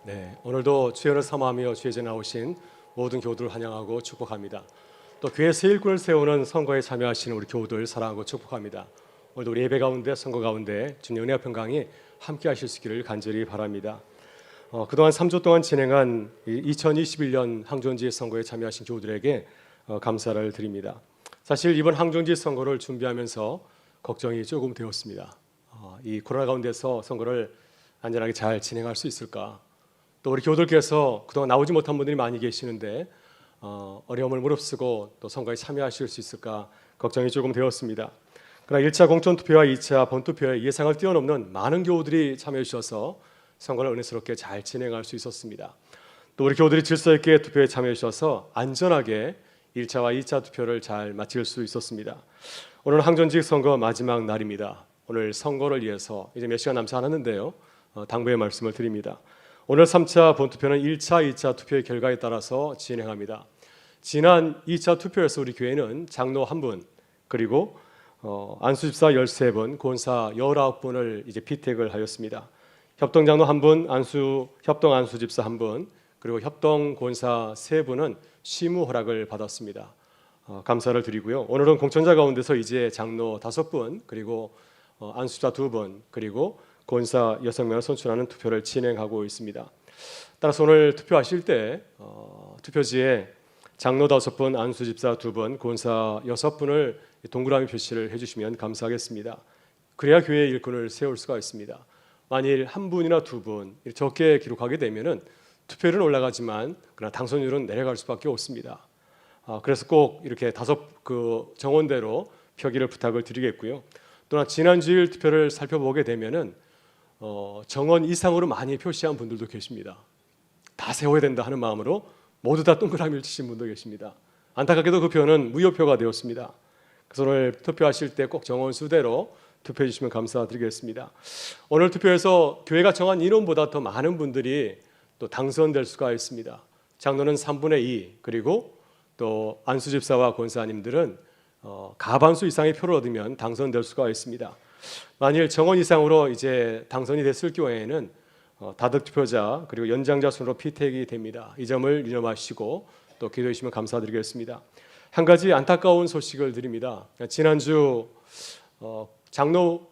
네, 오늘도 주연을 사모하며 주의 전에 나오신 모든 교우들을 환영하고 축복합니다. 또 교회 새 일꾼을 세우는 선거에 참여하시는 우리 교우들 사랑하고 축복합니다. 오늘도 우리 예배 가운데 선거 가운데 주님 은혜와 평강이 함께 하실 수 있기를 간절히 바랍니다. 그동안 3주 동안 진행한 2021년 항전지 선거에 참여하신 교우들에게 감사를 드립니다. 사실 이번 항전지 선거를 준비하면서 걱정이 조금 되었습니다. 이 코로나 가운데서 선거를 안전하게 잘 진행할 수 있을까? 또 우리 교우들께서 그동안 나오지 못한 분들이 많이 계시는데 어려움을 무릅쓰고 또 선거에 참여하실 수 있을까 걱정이 조금 되었습니다. 그러나 1차 공천투표와 2차 본투표에 예상을 뛰어넘는 많은 교우들이 참여해 주셔서 선거를 은혜스럽게 잘 진행할 수 있었습니다. 또 우리 교우들이 질서 있게 투표에 참여해 주셔서 안전하게 1차와 2차 투표를 잘 마칠 수 있었습니다. 오늘 항전직 선거 마지막 날입니다. 오늘 선거를 위해서 이제 몇 시간 남지 않았는데요. 당부의 말씀을 드립니다. 오늘 3차 본투표는 1차, 2차 투표의 결과에 따라서 진행합니다. 지난 2차 투표에서 우리 교회는 장로 1분, 그리고 안수집사 13분, 권사 19분을 이제 피택을 하였습니다. 협동장로 1분, 협동 안수집사 1분, 그리고 협동 권사 3분은 시무 허락을 받았습니다. 감사를 드리고요. 오늘은 공천자 가운데서 이제 장로 5분, 그리고 안수집사 2분, 그리고 권사 6명을 선출하는 투표를 진행하고 있습니다. 따라서 오늘 투표하실 때 투표지에 장로 5분, 안수집사 2분, 권사 6분을 동그라미 표시를 해주시면 감사하겠습니다. 그래야 교회의 일꾼을 세울 수가 있습니다. 만일 1분이나 2분 적게 기록하게 되면은 투표율은 올라가지만 그러나 당선율은 내려갈 수밖에 없습니다. 그래서 꼭 이렇게 5 정원대로 표기를 부탁을 드리겠고요. 또한 지난주일 투표를 살펴보게 되면은 정원 이상으로 많이 표시한 분들도 계십니다. 다 세워야 된다 하는 마음으로 모두 다 동그라미를 치신 분도 계십니다. 안타깝게도 그 표는 무효표가 되었습니다. 그래서 오늘 투표하실 때 꼭 정원 수대로 투표해 주시면 감사드리겠습니다. 오늘 투표에서 교회가 정한 인원보다 더 많은 분들이 또 당선될 수가 있습니다. 장로는 3분의 2, 그리고 또 안수집사와 권사님들은 가반수 이상의 표를 얻으면 당선될 수가 있습니다. 만일 정원 이상으로 이제 당선이 됐을 경우에는 다득 투표자 그리고 연장자 순으로 피택이 됩니다. 이 점을 유념하시고 또 기도해 주시면 감사드리겠습니다. 한 가지 안타까운 소식을 드립니다. 지난주 장로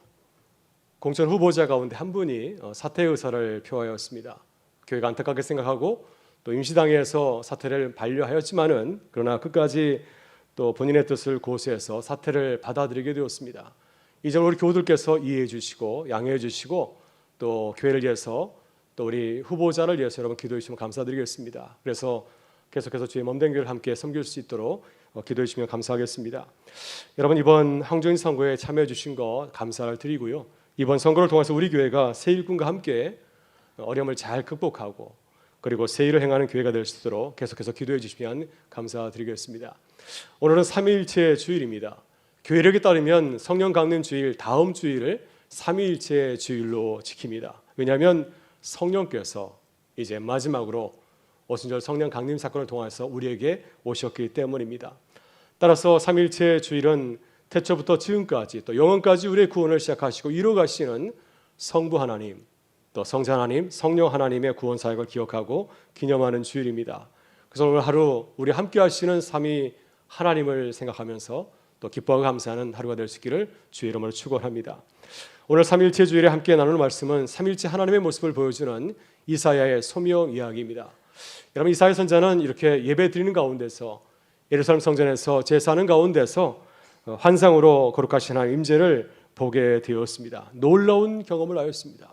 공천 후보자 가운데 한 분이 사퇴 의사를 표하였습니다. 교회가 안타깝게 생각하고 또 임시당에서 사퇴를 반려하였지만은 그러나 끝까지 또 본인의 뜻을 고수해서 사퇴를 받아들이게 되었습니다. 이 점을 우리 교우들께서 이해해 주시고 양해해 주시고 또 교회를 위해서 또 우리 후보자를 위해서 여러분 기도해 주시면 감사드리겠습니다. 그래서 계속해서 주의 몸된 교회를 함께 섬길 수 있도록 기도해 주시면 감사하겠습니다. 여러분 이번 항전지 선거에 참여해 주신 거 감사를 드리고요. 이번 선거를 통해서 우리 교회가 새 일꾼과 함께 어려움을 잘 극복하고 그리고 새 일을 행하는 교회가 될 수 있도록 계속해서 기도해 주시면 감사드리겠습니다. 오늘은 삼위일체 주일입니다. 교회력에 따르면 성령 강림 주일 다음 주일을 삼위일체 주일로 지킵니다. 왜냐하면 성령께서 이제 마지막으로 오순절 성령 강림 사건을 통해서 우리에게 오셨기 때문입니다. 따라서 삼위일체 주일은 태초부터 지금까지 또 영원까지 우리의 구원을 시작하시고 이루어가시는 성부 하나님, 또 성자 하나님, 성령 하나님의 구원 사역을 기억하고 기념하는 주일입니다. 그래서 오늘 하루 우리 함께 하시는 삼위 하나님을 생각하면서 또 기뻐하고 감사하는 하루가 될 수 있기를 주의 이름으로 축원합니다. 오늘 삼일체 주일에 함께 나누는 말씀은 삼일체 하나님의 모습을 보여주는 이사야의 소명 이야기입니다. 여러분 이사야 선자는 이렇게 예배 드리는 가운데서 예루살렘 성전에서 제사하는 가운데서 환상으로 거룩하신 하나님 임재를 보게 되었습니다. 놀라운 경험을 하였습니다.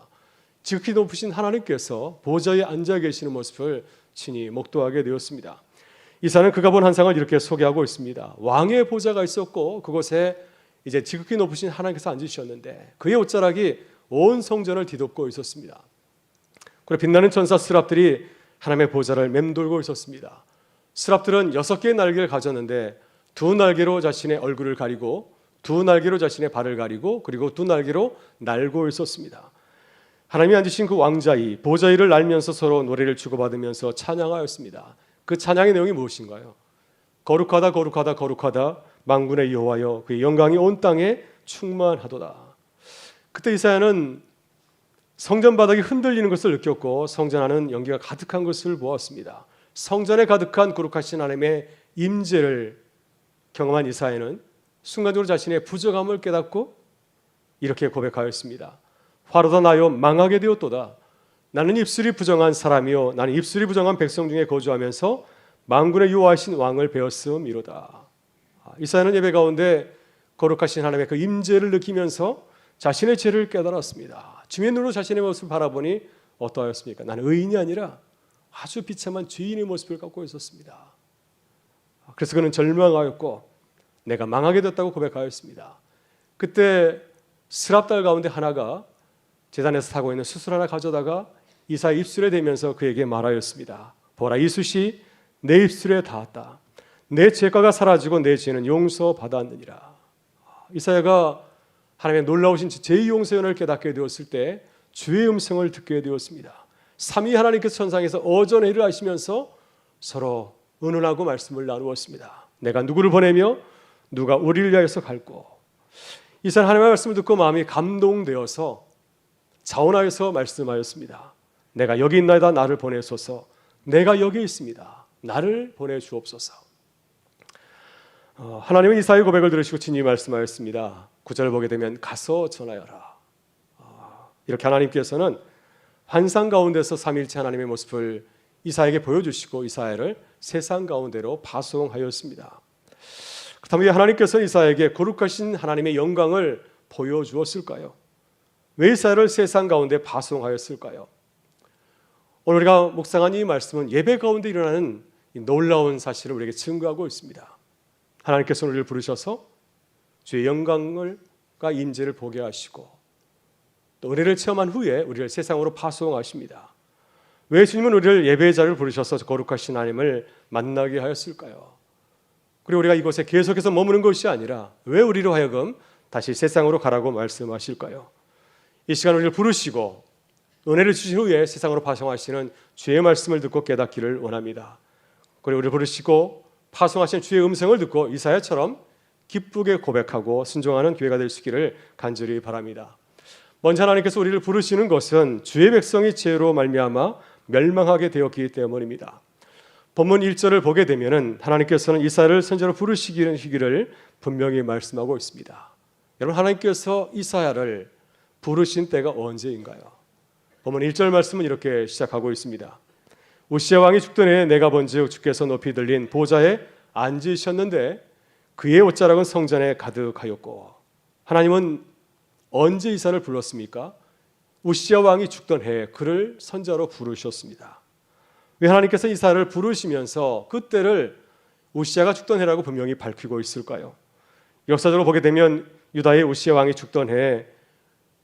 지극히 높으신 하나님께서 보좌에 앉아 계시는 모습을 친히 목도하게 되었습니다. 이사는 그가 본 환상을 이렇게 소개하고 있습니다. 왕의 보좌가 있었고 그곳에 이제 지극히 높으신 하나님께서 앉으셨는데 그의 옷자락이 온 성전을 뒤덮고 있었습니다. 그리고 빛나는 천사 스랍들이 하나님의 보좌를 맴돌고 있었습니다. 스랍들은 6개의 날개를 가졌는데 2날개로 자신의 얼굴을 가리고 2날개로 자신의 발을 가리고 그리고 2날개로 날고 있었습니다. 하나님이 앉으신 그 왕자이 보좌 위를 날면서 서로 노래를 주고받으면서 찬양하였습니다. 그 찬양의 내용이 무엇인가요? 거룩하다 거룩하다 거룩하다 만군의 여호와여 그의 영광이 온 땅에 충만하도다. 그때 이사야는 성전 바닥이 흔들리는 것을 느꼈고 성전 안은 연기가 가득한 것을 보았습니다. 성전에 가득한 거룩하신 하나님의 임재를 경험한 이사야는 순간적으로 자신의 부족함을 깨닫고 이렇게 고백하였습니다. 화로다 나여 망하게 되었도다. 나는 입술이 부정한 사람이요 나는 입술이 부정한 백성 중에 거주하면서 만군의 여호와이신 왕을 배웠음이로다. 이사야는 예배 가운데 거룩하신 하나님의 그 임재를 느끼면서 자신의 죄를 깨달았습니다. 주의 눈으로 자신의 모습을 바라보니 어떠하였습니까? 나는 의인이 아니라 아주 비참한 죄인의 모습을 갖고 있었습니다. 그래서 그는 절망하였고 내가 망하게 됐다고 고백하였습니다. 그때 스랍달 가운데 하나가 제단에서 타고 있는 숯을 하나 가져다가 이사야 입술에 대면서 그에게 말하였습니다. 보라, 이 숯이 내 입술에 닿았다. 내 죄가가 사라지고 내 죄는 용서받았느니라. 이사야가 하나님의 놀라우신 제2 용서연을 깨닫게 되었을 때 주의 음성을 듣게 되었습니다. 삼위 하나님께서 천상에서 어전의 일을 하시면서 서로 의논하고 말씀을 나누었습니다. 내가 누구를 보내며 누가 우리를 위하여서 갈고. 이사야는 하나님의 말씀을 듣고 마음이 감동되어서 자원하여서 말씀하였습니다. 내가 여기 있나이다. 나를 보내소서. 내가 여기 있습니다. 나를 보내주옵소서. 하나님은 이사야의 고백을 들으시고 친히 말씀하였습니다. 9절 보게 되면 가서 전하여라. 이렇게 하나님께서는 환상 가운데서 삼위일체 하나님의 모습을 이사야에게 보여주시고 이사야를 세상 가운데로 파송하였습니다. 그렇다면 왜 하나님께서는 이사야에게 거룩하신 하나님의 영광을 보여주었을까요? 왜 이사야를 세상 가운데 파송하였을까요? 오늘 우리가 묵상한 이 말씀은 예배 가운데 일어나는 놀라운 사실을 우리에게 증거하고 있습니다. 하나님께서 우리를 부르셔서 주의 영광과 임재를 보게 하시고 또 은혜를 체험한 후에 우리를 세상으로 파송하십니다. 왜 주님은 우리를 예배의 자리를 부르셔서 거룩하신 하나님을 만나게 하였을까요? 그리고 우리가 이곳에 계속해서 머무는 것이 아니라 왜 우리로 하여금 다시 세상으로 가라고 말씀하실까요? 이 시간 우리를 부르시고 은혜를 주신 후에 세상으로 파송하시는 주의 말씀을 듣고 깨닫기를 원합니다. 그리고 우리를 부르시고 파송하신 주의 음성을 듣고 이사야처럼 기쁘게 고백하고 순종하는 교회가 될 수 있기를 간절히 바랍니다. 먼저 하나님께서 우리를 부르시는 것은 주의 백성이 죄로 말미암아 멸망하게 되었기 때문입니다. 본문 1절을 보게 되면 하나님께서는 이사야를 선지자로 부르시기를 분명히 말씀하고 있습니다. 여러분, 하나님께서 이사야를 부르신 때가 언제인가요? 본문 1절 말씀은 이렇게 시작하고 있습니다. 우시야 왕이 죽던 해에 내가 본즉 주께서 높이 들린 보좌에 앉으셨는데 그의 옷자락은 성전에 가득하였고. 하나님은 언제 이사야를 불렀습니까? 우시야 왕이 죽던 해에 그를 선지자로 부르셨습니다. 왜 하나님께서 이사야를 부르시면서 그때를 우시야가 죽던 해라고 분명히 밝히고 있을까요? 역사적으로 보게 되면 유다의 우시야 왕이 죽던 해에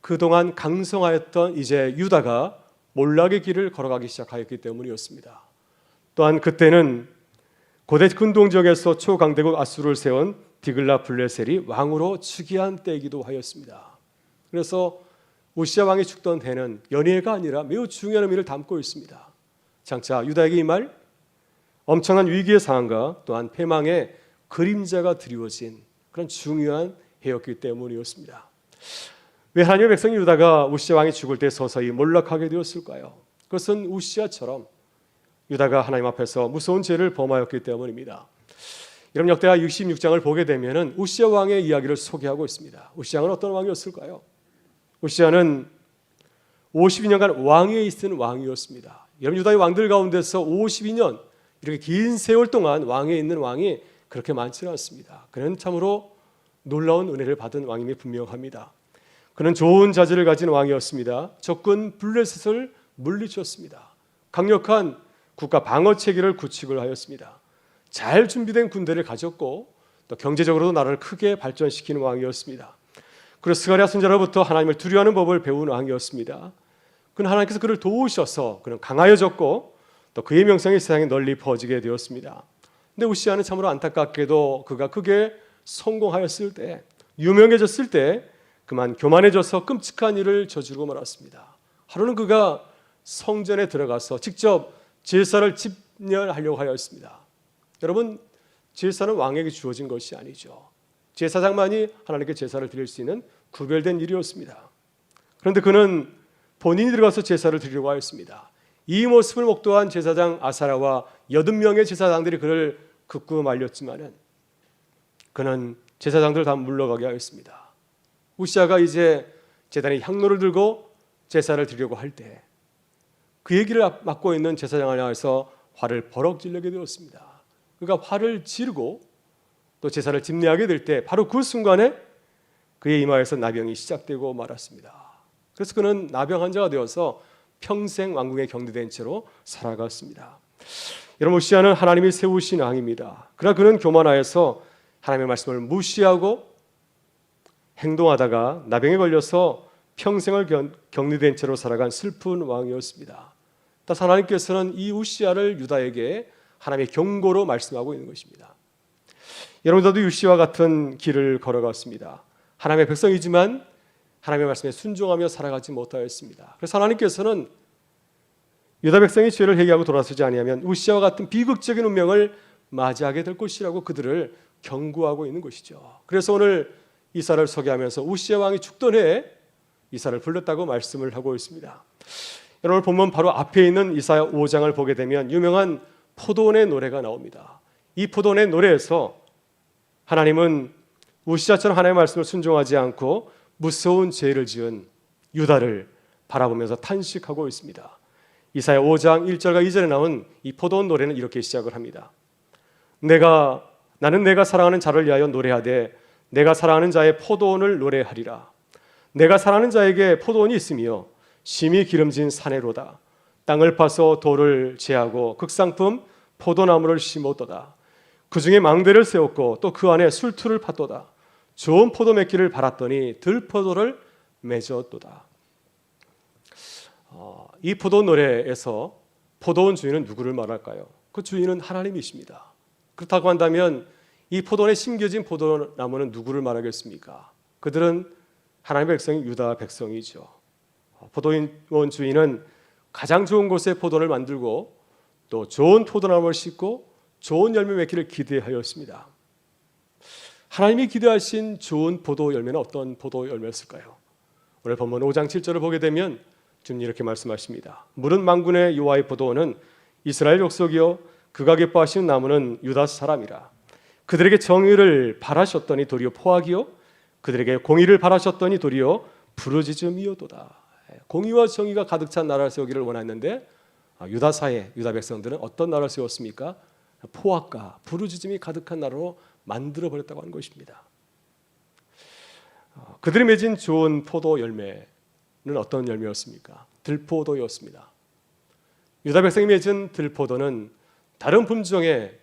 그동안 강성하였던 이제 유다가 몰락의 길을 걸어가기 시작하였기 때문이었습니다. 또한 그때는 고대 근동 지역에서 초강대국 아수르를 세운 디글라 블레셀이 왕으로 즉위한 때이기도 하였습니다. 그래서 우시야 왕이 죽던 해는 연예가 아니라 매우 중요한 의미를 담고 있습니다. 장차 유다에게 이 말 엄청난 위기의 상황과 또한 패망의 그림자가 드리워진 그런 중요한 해였기 때문이었습니다. 왜 하나님의 백성 유다가 우시야 왕이 죽을 때 서서히 몰락하게 되었을까요? 그것은 우시야처럼 유다가 하나님 앞에서 무서운 죄를 범하였기 때문입니다. 여러분, 역대하 66장을 보게 되면 우시야 왕의 이야기를 소개하고 있습니다. 우시야 왕은 어떤 왕이었을까요? 우시야는 52년간 왕위에 있은 왕이었습니다. 여러분, 유다의 왕들 가운데서 52년 이렇게 긴 세월 동안 왕위에 있는 왕이 그렇게 많지는 않습니다. 그는 참으로 놀라운 은혜를 받은 왕임이 분명합니다. 그는 좋은 자질을 가진 왕이었습니다. 적군 블레셋을 물리쳤습니다. 강력한 국가 방어 체계를 구축을 하였습니다. 잘 준비된 군대를 가졌고 또 경제적으로도 나라를 크게 발전시키는 왕이었습니다. 그리고 스가랴 선지자로부터 하나님을 두려워하는 법을 배운 왕이었습니다. 그는 하나님께서 그를 도우셔서 그는 강하여졌고 또 그의 명성이 세상에 널리 퍼지게 되었습니다. 근데 우시야는 참으로 안타깝게도 그가 크게 성공하였을 때, 유명해졌을 때 그만 교만해져서 끔찍한 일을 저지르고 말았습니다. 하루는 그가 성전에 들어가서 직접 제사를 집례하려고 하였습니다. 여러분, 제사는 왕에게 주어진 것이 아니죠. 제사장만이 하나님께 제사를 드릴 수 있는 구별된 일이었습니다. 그런데 그는 본인이 들어가서 제사를 드리려고 하였습니다. 이 모습을 목도한 제사장 아사랴와 80명의 제사장들이 그를 극구 말렸지만은 그는 제사장들 다 물러가게 하였습니다. 우시아가 이제 제단에 향로를 들고 제사를 드리려고 할 때 그의 길을 맡고 있는 제사장을 향해서 화를 버럭 지르게 되었습니다. 그가 화를 지르고 또 제사를 집례하게 될 때 바로 그 순간에 그의 이마에서 나병이 시작되고 말았습니다. 그래서 그는 나병 환자가 되어서 평생 왕궁에 격리된 채로 살아갔습니다. 여러분, 우시아는 하나님이 세우신 왕입니다. 그러나 그는 교만하여서 하나님의 말씀을 무시하고 행동하다가 나병에 걸려서 평생을 격리된 채로 살아간 슬픈 왕이었습니다. 따라서 하나님께서는 이 우시아를 유다에게 하나님의 경고로 말씀하고 있는 것입니다. 여러분들도 우시아와 같은 길을 걸어갔습니다. 하나님의 백성이지만 하나님의 말씀에 순종하며 살아가지 못하였습니다. 그래서 하나님께서는 유다 백성이 죄를 회개하고 돌아서지 아니하면 우시아와 같은 비극적인 운명을 맞이하게 될 것이라고 그들을 경고하고 있는 것이죠. 그래서 오늘 이사를 소개하면서 우시아 왕이 죽던 해에 이사를 불렀다고 말씀을 하고 있습니다. 여러분, 보면 바로 앞에 있는 이사야 5장을 보게 되면 유명한 포도원의 노래가 나옵니다. 이 포도원의 노래에서 하나님은 우시아처럼 하나님의 말씀을 순종하지 않고 무서운 죄를 지은 유다를 바라보면서 탄식하고 있습니다. 이사야 5장 1절과 2절에 나온 이 포도원 노래는 이렇게 시작을 합니다. 나는 내가 사랑하는 자를 위하여 노래하되 내가 사랑하는 자의 포도원을 노래하리라. 내가 사랑하는 자에게 포도원이 있으며 심히 기름진 사내로다. 땅을 파서 돌을 제하고 극상품 포도나무를 심었도다. 그 중에 망대를 세웠고 또 그 안에 술투를 팠도다. 좋은 포도 맺기를 바랐더니 들포도를 맺었도다. 이 포도원 노래에서 포도원 주인은 누구를 말할까요? 그 주인은 하나님이십니다. 그렇다고 한다면 이 포도원에 심겨진 포도나무는 누구를 말하겠습니까? 그들은 하나님의 백성인 유다 백성이죠. 포도원 주인은 가장 좋은 곳에 포도원을 만들고 또 좋은 포도나무를 심고 좋은 열매 맺기를 기대하였습니다. 하나님이 기대하신 좋은 포도 열매는 어떤 포도 열매였을까요? 오늘 본문 5장 7절을 보게 되면 주님 이렇게 말씀하십니다. 물은 만군의 여호와의 포도원은 이스라엘 족속이요 그가 기뻐하시는 나무는 유다 사람이라. 그들에게 정의를 바라셨더니 도리어 포악이요 그들에게 공의를 바라셨더니 도리어 부르짖음이었도다. 공의와 정의가 가득 찬 나라를 세우기를 원했는데 유다사의 유다 백성들은 어떤 나라를 세웠습니까? 포악과 부르짖음이 가득한 나라로 만들어 버렸다고 하는 것입니다. 그들이 맺은 좋은 포도 열매는 어떤 열매였습니까? 들포도였습니다. 유다 백성이 맺은 들포도는 다른 품종의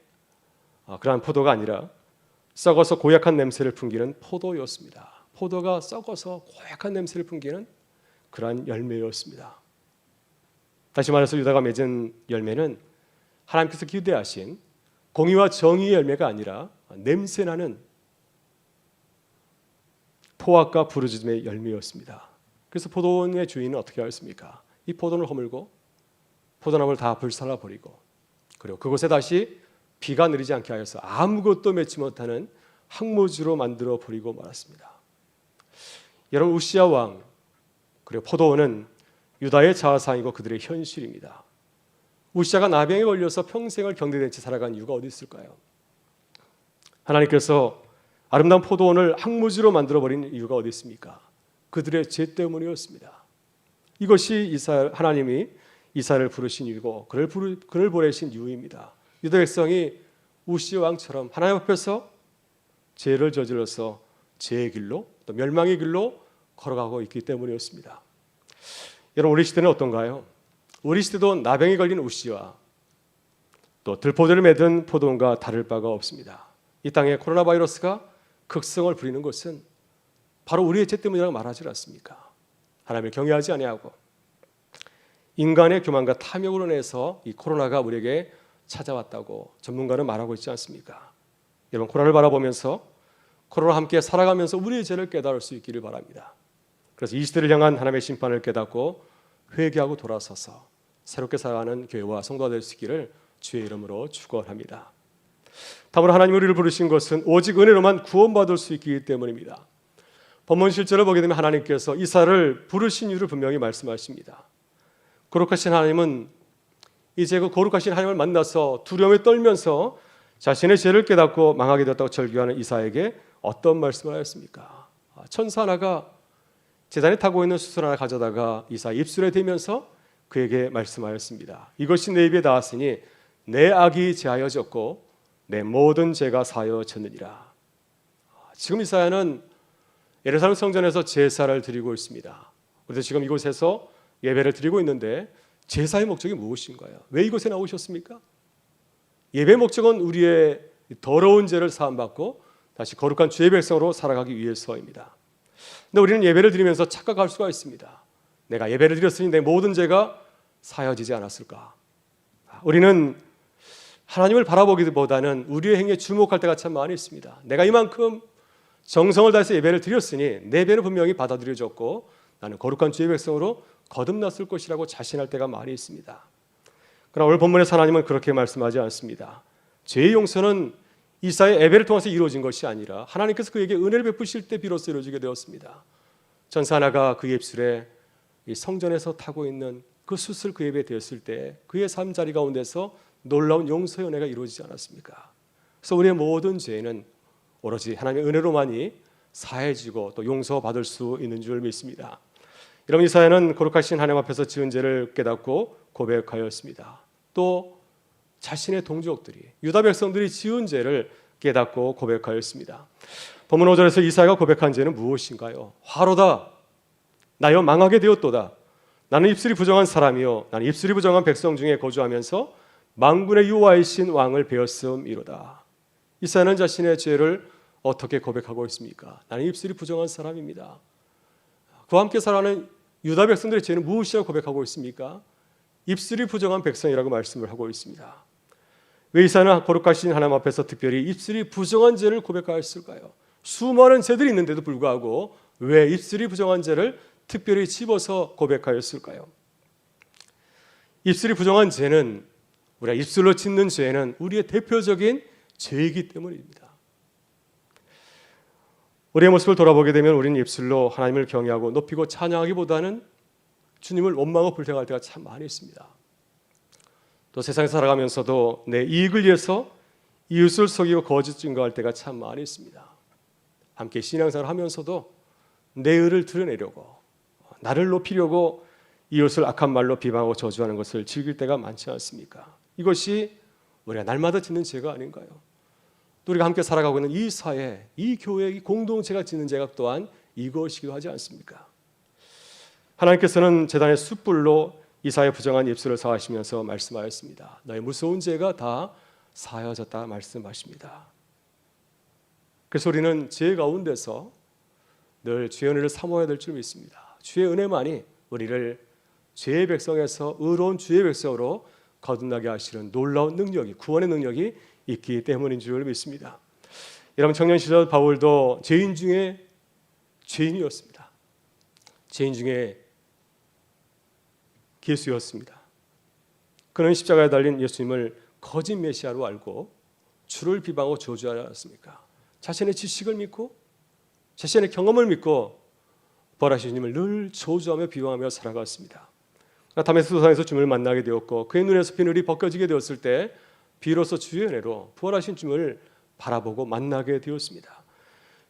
그러한 포도가 아니라 썩어서 고약한 냄새를 풍기는 포도였습니다. 포도가 썩어서 고약한 냄새를 풍기는 그러한 열매였습니다. 다시 말해서 유다가 맺은 열매는 하나님께서 기대하신 공의와 정의의 열매가 아니라 냄새나는 포악과 부르짖음의 열매였습니다. 그래서 포도원의 주인은 어떻게 하였습니까? 이 포도원을 허물고 포도나무를 다 불살라버리고 그리고 그곳에 다시 비가 내리지 않게 하여서 아무것도 맺지 못하는 황무지로 만들어 버리고 말았습니다. 여러분, 우시아 왕 그리고 포도원은 유다의 자아상이고 그들의 현실입니다. 우시아가 나병에 걸려서 평생을 격리된 채 살아간 이유가 어디 있을까요? 하나님께서 아름다운 포도원을 황무지로 만들어버린 이유가 어디 있습니까? 그들의 죄 때문이었습니다. 이것이 하나님이 이사를 부르신 이유고 그를 보내신 이유입니다. 유다 백성이 우시아 왕처럼 하나님 앞에서 죄를 저질러서 죄의 길로 또 멸망의 길로 걸어가고 있기 때문이었습니다. 여러분, 우리 시대는 어떤가요? 우리 시대도 나병에 걸린 우시아 또 들포도를 맺은 포도원과 다를 바가 없습니다. 이 땅에 코로나 바이러스가 극성을 부리는 것은 바로 우리의 죄 때문이라고 말하지 않습니까? 하나님을 경외하지 아니하고 인간의 교만과 탐욕으로 인해서 이 코로나가 우리에게 찾아왔다고 전문가는 말하고 있지 않습니까? 여러분, 코로나를 바라보면서 코로나와 함께 살아가면서 우리의 죄를 깨달을 수 있기를 바랍니다. 그래서 이 시대를 향한 하나님의 심판을 깨닫고 회개하고 돌아서서 새롭게 살아가는 교회와 성도가 될 수 있기를 주의 이름으로 축원합니다. 다음으로 하나님 우리를 부르신 것은 오직 은혜로만 구원받을 수 있기 때문입니다. 본문 실제로 보게 되면 하나님께서 이사야를 부르신 이유를 분명히 말씀하십니다. 거룩하신 하나님은 이제 그 거룩하신 하나님을 만나서 두려움에 떨면서 자신의 죄를 깨닫고 망하게 되었다고 절규하는 이사야에게 어떤 말씀을 하였습니까? 천사 하나가 제단에 타고 있는 수술 하나 가져다가 이사야 입술에 대면서 그에게 말씀하였습니다. 이것이 내 입에 닿았으니 내 악이 제하여졌고 내 모든 죄가 사여졌느니라. 지금 이사야는 예루살렘 성전에서 제사를 드리고 있습니다. 그래서 지금 이곳에서 예배를 드리고 있는데 제사의 목적이 무엇인가요? 왜 이곳에 나오셨습니까? 예배의 목적은 우리의 더러운 죄를 사함받고 다시 거룩한 주의 백성으로 살아가기 위해서입니다. 근데 우리는 예배를 드리면서 착각할 수가 있습니다. 내가 예배를 드렸으니 내 모든 죄가 사여지지 않았을까? 우리는 하나님을 바라보기보다는 우리의 행위에 주목할 때가 참 많이 있습니다. 내가 이만큼 정성을 다해서 예배를 드렸으니 내 예배는 분명히 받아들여졌고 나는 거룩한 주의 백성으로 거듭났을 것이라고 자신할 때가 많이 있습니다. 그러나 오늘 본문에서 하나님은 그렇게 말씀하지 않습니다. 죄의 용서는 이사야의 예배를 통해서 이루어진 것이 아니라 하나님께서 그에게 은혜를 베푸실 때 비로소 이루어지게 되었습니다. 전사 하나가 그의 입술에 이 성전에서 타고 있는 그 숯을 그의 입에 대었을 때 그의 삶 자리 가운데서 놀라운 용서의 은혜가 이루어지지 않았습니까? 그래서 우리의 모든 죄는 오로지 하나님의 은혜로만이 사해지고 또 용서받을 수 있는 줄 믿습니다. 여러분, 이사야는 거룩하신 하나님 앞에서 지은 죄를 깨닫고 고백하였습니다. 또 자신의 동족들이 유다 백성들이 지은 죄를 깨닫고 고백하였습니다. 본문 5절에서 이사야가 고백한 죄는 무엇인가요? 화로다. 나여 망하게 되었도다. 나는 입술이 부정한 사람이요 나는 입술이 부정한 백성 중에 거주하면서 만군의 여호와이신 왕을 배웠음이로다. 이사야는 자신의 죄를 어떻게 고백하고 있습니까? 나는 입술이 부정한 사람입니다. 그와 함께 살아가는 유다 백성들의 죄는 무엇이라고 고백하고 있습니까? 입술이 부정한 백성이라고 말씀을 하고 있습니다. 왜 이사야는 거룩하신 하나님 앞에서 특별히 입술이 부정한 죄를 고백하였을까요? 수많은 죄들이 있는데도 불구하고 왜 입술이 부정한 죄를 특별히 집어서 고백하였을까요? 입술이 부정한 죄는 우리가 입술로 짓는 죄는 우리의 대표적인 죄이기 때문입니다. 우리의 모습을 돌아보게 되면 우리는 입술로 하나님을 경외하고 높이고 찬양하기보다는 주님을 원망하고 불평할 때가 참 많이 있습니다. 또 세상에 살아가면서도 내 이익을 위해서 이웃을 속이고 거짓 증거할 때가 참 많이 있습니다. 함께 신앙생활을 하면서도 내 의를 드러내려고 나를 높이려고 이웃을 악한 말로 비방하고 저주하는 것을 즐길 때가 많지 않습니까? 이것이 우리가 날마다 짓는 죄가 아닌가요? 또 우리가 함께 살아가고 있는 이 사회, 이 교회, 이 공동체가 짓는 죄가 또한 이것이기도 하지 않습니까? 하나님께서는 제단의 숯불로 이사야의 부정한 입술을 사하시면서 말씀하였습니다. 너의 무서운 죄가 다 사여졌다 말씀하십니다. 그래서 우리는 죄 가운데서 늘 주의 은혜를 사모해야 될 줄 믿습니다. 주의 은혜만이 우리를 죄의 백성에서 의로운 주의 백성으로 거듭나게 하시는 놀라운 능력이, 구원의 능력이 있기 때문인 줄 믿습니다. 여러분, 청년 시절 바울도 죄인 중에 죄인이었습니다. 죄인 중에 기수였습니다. 그는 십자가에 달린 예수님을 거짓 메시아로 알고 주를 비방하고 저주하지 않았습니까? 자신의 지식을 믿고 자신의 경험을 믿고 부활하신 주님을 늘 저주하며 비방하며 살아갔습니다. 다메섹 도상에서 주님을 만나게 되었고 그의 눈에서 비늘이 벗겨지게 되었을 때 비로소 주의 은혜로 부활하신 주님을 바라보고 만나게 되었습니다.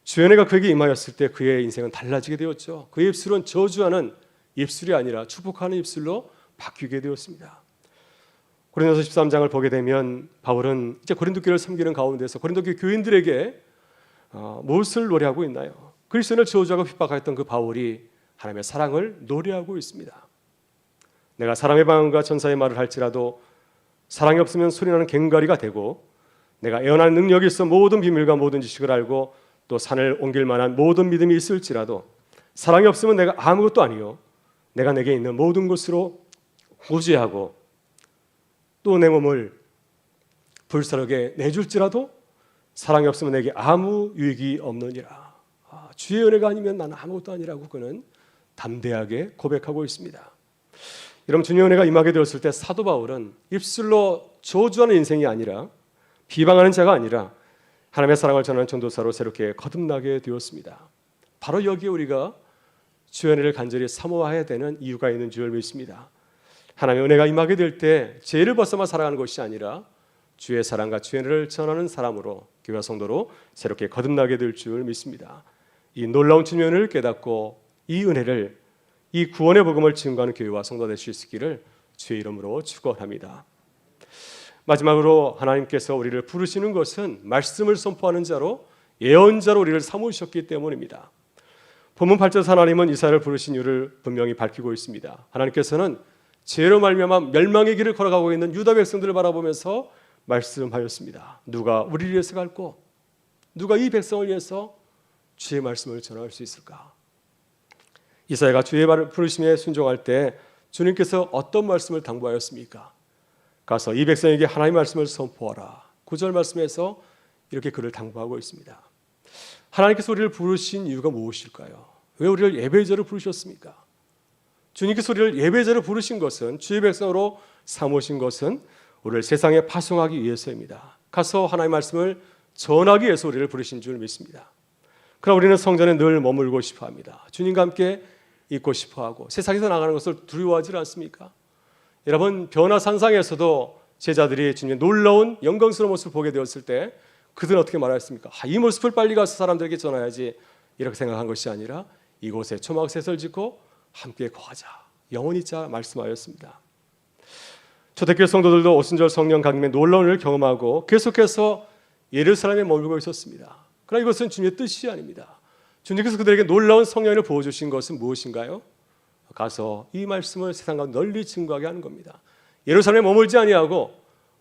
주의 은혜가 그에게 임하였을 때 그의 인생은 달라지게 되었죠. 그의 입술은 저주하는 입술이 아니라 축복하는 입술로 바뀌게 되었습니다. 고린도서 13장을 보게 되면 바울은 이제 고린도 교회를 섬기는 가운데서 고린도 교회 교인들에게 무엇을 노래하고 있나요? 그리스도인을 저주하고 핍박하였던 그 바울이 하나님의 사랑을 노래하고 있습니다. 내가 사람의 방언과 천사의 말을 할지라도 사랑이 없으면 소리나는 괭가리가 되고 내가 애원하는 능력이 있어 모든 비밀과 모든 지식을 알고 또 산을 옮길 만한 모든 믿음이 있을지라도 사랑이 없으면 내가 아무것도 아니요 내가 내게 있는 모든 것으로 구제하고 또 내 몸을 불사르게 내줄지라도 사랑이 없으면 내게 아무 유익이 없느니라. 주의 은혜가 아니면 나는 아무것도 아니라고 그는 담대하게 고백하고 있습니다. 여러분, 주님의 은혜가 임하게 되었을 때 사도 바울은 입술로 저주하는 인생이 아니라 비방하는 자가 아니라 하나님의 사랑을 전하는 전도사로 새롭게 거듭나게 되었습니다. 바로 여기에 우리가 주의 은혜를 간절히 사모해야 되는 이유가 있는 줄 믿습니다. 하나님의 은혜가 임하게 될 때 죄를 벗어만 살아가는 것이 아니라 주의 사랑과 주의 은혜를 전하는 사람으로, 교회와 성도로 새롭게 거듭나게 될 줄 믿습니다. 이 놀라운 주님의 은혜를 깨닫고 이 은혜를, 이 구원의 복음을 증거하는 교회와 성도 될 수 있기를 주의 이름으로 축원합니다. 마지막으로 하나님께서 우리를 부르시는 것은 말씀을 선포하는 자로, 예언자로 우리를 삼으셨기 때문입니다. 본문 8절 하나님은 이사야를 부르신 이유를 분명히 밝히고 있습니다. 하나님께서는 죄로 말미암아 멸망의 길을 걸어가고 있는 유다 백성들을 바라보면서 말씀하였습니다. 누가 우리를 위해서 갈고 누가 이 백성을 위해서 주의 말씀을 전할 수 있을까? 이사야가 주의 부르심에 순종할 때 주님께서 어떤 말씀을 당부하였습니까? 가서 이 백성에게 하나님의 말씀을 선포하라. 9절 말씀에서 이렇게 그를 당부하고 있습니다. 하나님께서 우리를 부르신 이유가 무엇일까요? 왜 우리를 예배자로 부르셨습니까? 주님께서 우리를 예배자로 부르신 것은, 주의 백성으로 삼으신 것은 우리를 세상에 파송하기 위해서입니다. 가서 하나님의 말씀을 전하기 위해서 우리를 부르신 줄 믿습니다. 그러나 우리는 성전에 늘 머물고 싶어합니다. 주님과 함께 있고 싶어하고 세상에서 나가는 것을 두려워하지 않습니까? 여러분, 변화산상에서도 제자들이 주님의 놀라운 영광스러운 모습을 보게 되었을 때 그들은 어떻게 말했습니까? 이 모습을 빨리 가서 사람들에게 전해야지, 이렇게 생각한 것이 아니라 이곳에 초막셋을 짓고 함께 거하자, 영원히 있자 말씀하였습니다. 초대교회 성도들도 오순절 성령 강림의 놀라운 일을 경험하고 계속해서 예루살렘에 머물고 있었습니다. 그러나 이것은 주님의 뜻이 아닙니다. 주님께서 그들에게 놀라운 성령을 부어주신 것은 무엇인가요? 가서 이 말씀을 세상 가운데 널리 증거하게 하는 겁니다. 예루살렘에 머물지 아니하고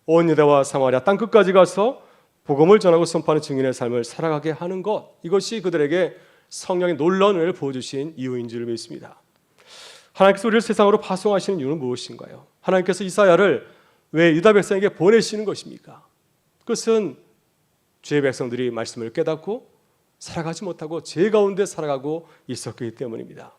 온 유다와 사마리아 땅끝까지 가서 복음을 전하고 선포하는 증인의 삶을 살아가게 하는 것, 이것이 그들에게 성령의 놀라운 은혜를 부어주신 이유인 줄 믿습니다. 하나님께서 우리를 세상으로 파송하시는 이유는 무엇인가요? 하나님께서 이사야를 왜 유다 백성에게 보내시는 것입니까? 그것은 주의 백성들이 말씀을 깨닫고 살아가지 못하고 죄 가운데 살아가고 있었기 때문입니다.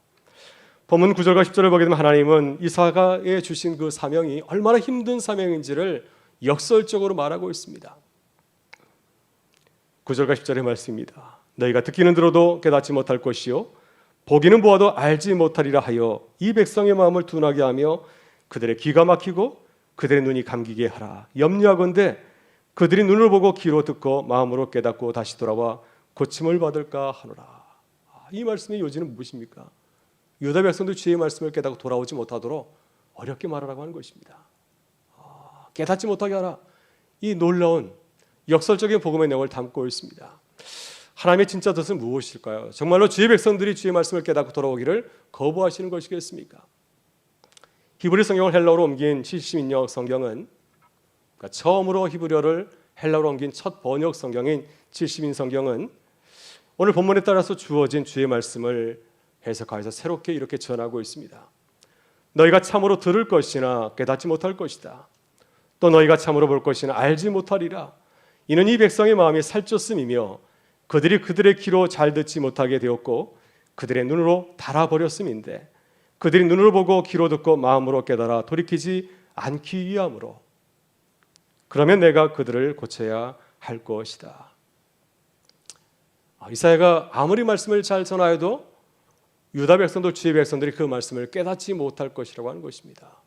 본문 9절과 10절을 보게 되면 하나님은 이사야에 주신 그 사명이 얼마나 힘든 사명인지를 역설적으로 말하고 있습니다. 9절과 10절의 말씀입니다. 너희가 듣기는 들어도 깨닫지 못할 것이요 보기는 보아도 알지 못하리라 하여 이 백성의 마음을 둔하게 하며 그들의 귀가 막히고 그들의 눈이 감기게 하라. 염려하건대 그들이 눈을 보고 귀로 듣고 마음으로 깨닫고 다시 돌아와 고침을 받을까 하노라. 이 말씀의 요지는 무엇입니까? 유다 백성도 주의 말씀을 깨닫고 돌아오지 못하도록 어렵게 말하라고 하는 것입니다. 깨닫지 못하게 하라. 이 놀라운 역설적인 복음의 내용을 담고 있습니다. 하나님의 진짜 뜻은 무엇일까요? 정말로 주의 백성들이 주의 말씀을 깨닫고 돌아오기를 거부하시는 것이겠습니까? 히브리 성경을 헬라어로 옮긴 70인역 성경은, 그러니까 처음으로 히브리어를 헬라어로 옮긴 첫 번역 성경인 70인 성경은 오늘 본문에 따라서 주어진 주의 말씀을 해석하여서 새롭게 이렇게 전하고 있습니다. 너희가 참으로 들을 것이나 깨닫지 못할 것이다. 또 너희가 참으로 볼 것이나 알지 못하리라. 이는 이 백성의 마음이 살쪘음이며 그들이 그들의 귀로 잘 듣지 못하게 되었고 그들의 눈으로 달아버렸음인데 그들이 눈으로 보고 귀로 듣고 마음으로 깨달아 돌이키지 않기 위함으로 그러면 내가 그들을 고쳐야 할 것이다. 이사야가 아무리 말씀을 잘 전하여도 유다 백성도 주의 백성들이 그 말씀을 깨닫지 못할 것이라고 하는 것입니다.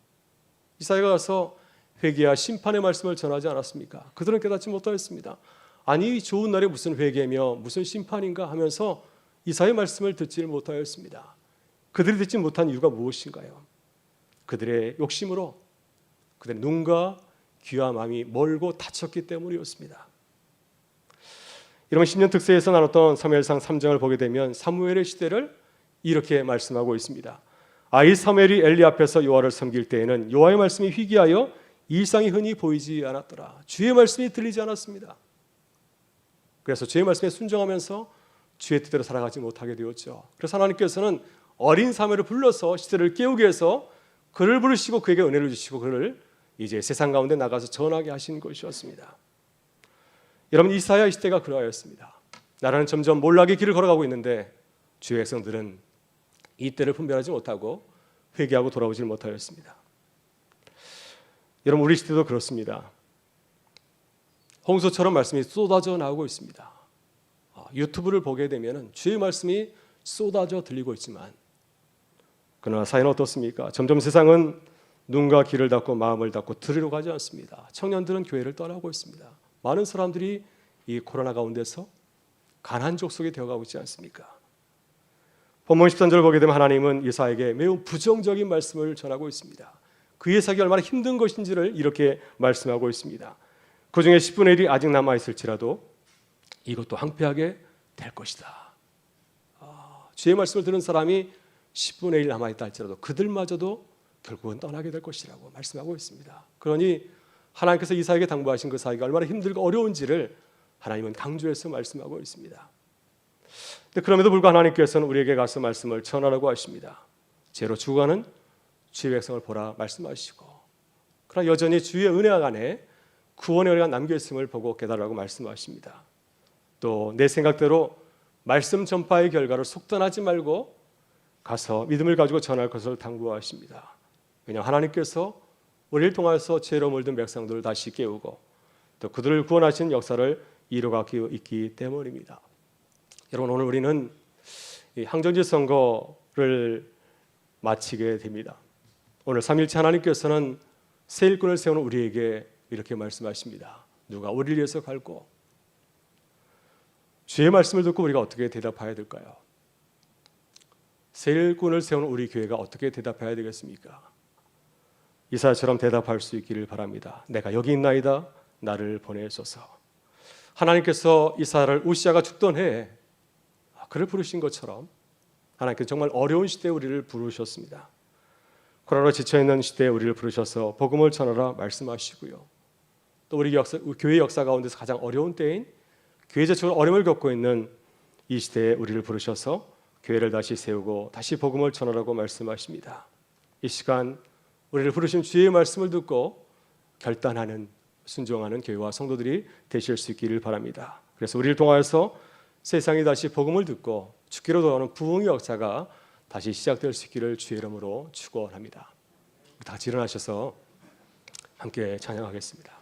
이사야가 가서 회개와 심판의 말씀을 전하지 않았습니까? 그들은 깨닫지 못하였습니다. 아니 좋은 날에 무슨 회개며 무슨 심판인가 하면서 이사야의 말씀을 듣지 못하였습니다. 그들이 듣지 못한 이유가 무엇인가요? 그들의 욕심으로 그들의 눈과 귀와 마음이 멀고 닫혔기 때문이었습니다. 이런 10년 특세에서 나눴던 사무엘상 3장을 보게 되면 사무엘의 시대를 이렇게 말씀하고 있습니다. 이 사무엘이 엘리 앞에서 여호와를 섬길 때에는 여호와의 말씀이 희귀하여 일상이 흔히 보이지 않았더라. 주의 말씀이 들리지 않았습니다. 그래서 주의 말씀에 순종하면서 주의 뜻대로 살아가지 못하게 되었죠. 그래서 하나님께서는 어린 사무엘을 불러서 시대를 깨우기 위해서 그를 부르시고 그에게 은혜를 주시고 그를 이제 세상 가운데 나가서 전하게 하신 것이었습니다. 여러분, 이사야 시대가 그러하였습니다. 나라는 점점 몰락의 길을 걸어가고 있는데 주의 백성들은 이 때를 분별하지 못하고 회개하고 돌아오지 못하였습니다. 여러분, 우리 시대도 그렇습니다. 홍수처럼 말씀이 쏟아져 나오고 있습니다. 유튜브를 보게 되면 주의 말씀이 쏟아져 들리고 있지만 그러나 사회는 어떻습니까? 점점 세상은 눈과 귀를 닫고 마음을 닫고 들으러 가지 않습니다. 청년들은 교회를 떠나고 있습니다. 많은 사람들이 이 코로나 가운데서 가난 족속이 되어가고 있지 않습니까? 본문 13절을 보게 되면 하나님은 이사야에게 매우 부정적인 말씀을 전하고 있습니다. 그의 살기 얼마나 힘든 것인지를 이렇게 말씀하고 있습니다. 그 중에 10분의 1이 아직 남아있을지라도 이것도 황폐하게 될 것이다. 주의 말씀을 들은 사람이 10분의 1 남아있다 할지라도 그들마저도 결국은 떠나게 될 것이라고 말씀하고 있습니다. 그러니 하나님께서 이사야에게 당부하신 그 사역이 얼마나 힘들고 어려운지를 하나님은 강조해서 말씀하고 있습니다. 그럼에도 불구하고 하나님께서는 우리에게 가서 말씀을 전하라고 하십니다. 죄로 죽어가는 주의 백성을 보라 말씀하시고, 그러나 여전히 주의 은혜 안에 구원의 은혜가 남겨있음을 보고 깨달으라고 말씀하십니다. 또 내 생각대로 말씀 전파의 결과를 속단하지 말고 가서 믿음을 가지고 전할 것을 당부하십니다. 왜냐하면 하나님께서 우리를 통해서 죄로 물든 백성들을 다시 깨우고 또 그들을 구원하신 역사를 이루어가고 있기 때문입니다. 여러분, 오늘 우리는 이 항정지 선거를 마치게 됩니다. 오늘 3일째 하나님께서는 새 일꾼을 세우는 우리에게 이렇게 말씀하십니다. 누가 우리를 위해서 갈고, 주의 말씀을 듣고 우리가 어떻게 대답해야 될까요? 새 일꾼을 세우는 우리 교회가 어떻게 대답해야 되겠습니까? 이사야처럼 대답할 수 있기를 바랍니다. 내가 여기 있나이다, 나를 보내소서. 하나님께서 이사야를 우시아가 죽던 해에 그를 부르신 것처럼 하나님께서 정말 어려운 시대에 우리를 부르셨습니다. 코로나로 지쳐있는 시대에 우리를 부르셔서 복음을 전하라 말씀하시고요. 또 우리 교회 역사 가운데서 가장 어려운 때인 교회적으로 어려움을 겪고 있는 이 시대에 우리를 부르셔서 교회를 다시 세우고 다시 복음을 전하라고 말씀하십니다. 이 시간 우리를 부르신 주의 말씀을 듣고 결단하는, 순종하는 교회와 성도들이 되실 수 있기를 바랍니다. 그래서 우리를 통하여서 세상이 다시 복음을 듣고 죽기로 돌아오는 부흥의 역사가 다시 시작될 수 있기를 주의 이름으로 축원합니다. 다 같이 일어나셔서 함께 찬양하겠습니다.